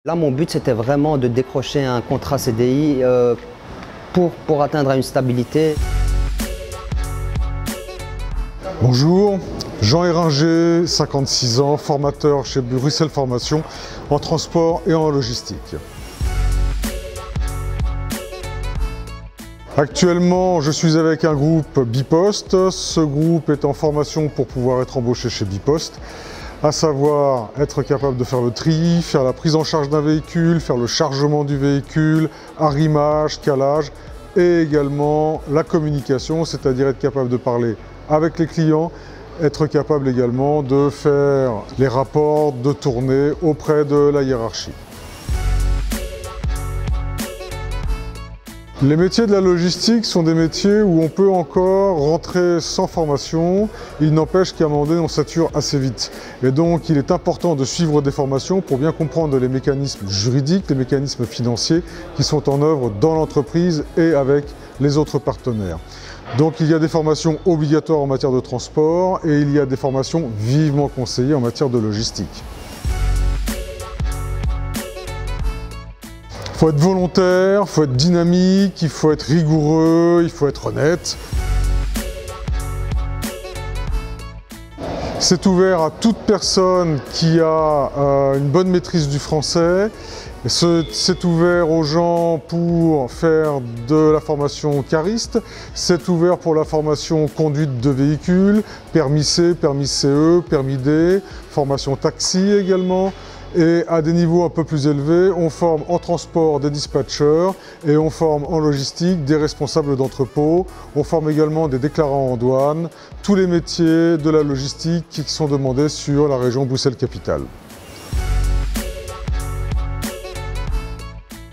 Là, mon but, c'était vraiment de décrocher un contrat CDI pour atteindre une stabilité. Bonjour, Jean Héringer, 56 ans, formateur chez Bruxelles Formation en transport et en logistique. Actuellement, je suis avec un groupe Bipost. Ce groupe est en formation pour pouvoir être embauché chez Bipost, à savoir être capable de faire le tri, faire la prise en charge d'un véhicule, faire le chargement du véhicule, arrimage, calage et également la communication, c'est-à-dire être capable de parler avec les clients, être capable également de faire les rapports de tournée auprès de la hiérarchie. Les métiers de la logistique sont des métiers où on peut encore rentrer sans formation. Il n'empêche qu'à un moment donné, on sature assez vite. Et donc, il est important de suivre des formations pour bien comprendre les mécanismes juridiques, les mécanismes financiers qui sont en œuvre dans l'entreprise et avec les autres partenaires. Donc, il y a des formations obligatoires en matière de transport et il y a des formations vivement conseillées en matière de logistique. Il faut être volontaire, il faut être dynamique, il faut être rigoureux, il faut être honnête. C'est ouvert à toute personne qui a une bonne maîtrise du français. C'est ouvert aux gens pour faire de la formation cariste. C'est ouvert pour la formation conduite de véhicules, permis C, permis CE, permis D, formation taxi également. Et à des niveaux un peu plus élevés, on forme en transport des dispatchers et on forme en logistique des responsables d'entrepôt. On forme également des déclarants en douane, tous les métiers de la logistique qui sont demandés sur la région Bruxelles-Capitale.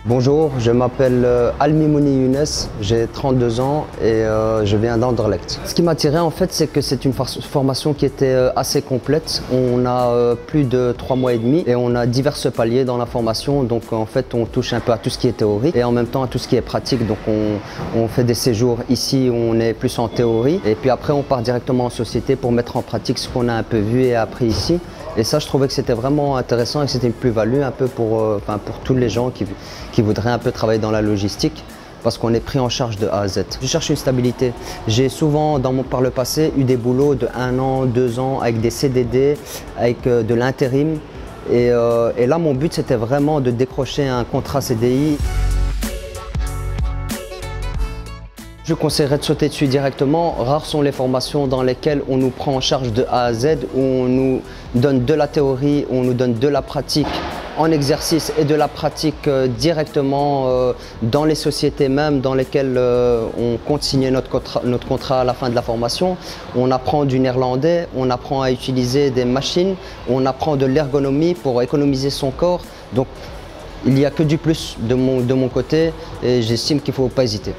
Bonjour, je m'appelle Almimouni Younes, j'ai 32 ans et je viens d'Anderlecht. Ce qui m'a attiré en fait, c'est que c'est une formation qui était assez complète. On a plus de 3 mois et demi et on a divers paliers dans la formation. Donc en fait, on touche un peu à tout ce qui est théorique et en même temps à tout ce qui est pratique. Donc on fait des séjours ici où on est plus en théorie et puis après on part directement en société pour mettre en pratique ce qu'on a un peu vu et appris ici. Et ça, je trouvais que c'était vraiment intéressant et que c'était une plus-value un peu pour tous les gens qui voudraient un peu travailler dans la logistique parce qu'on est pris en charge de A à Z. Je cherche une stabilité. J'ai souvent, par le passé, eu des boulots de 1 an, 2 ans avec des CDD, avec de l'intérim. Et là, mon but, c'était vraiment de décrocher un contrat CDI. Je conseillerais de sauter dessus directement. Rares sont les formations dans lesquelles on nous prend en charge de A à Z, où on nous donne de la théorie, où on nous donne de la pratique en exercice et de la pratique directement dans les sociétés même dans lesquelles on compte signer notre contrat à la fin de la formation. On apprend du néerlandais, on apprend à utiliser des machines, on apprend de l'ergonomie pour économiser son corps. Donc il n'y a que du plus de mon côté et j'estime qu'il ne faut pas hésiter.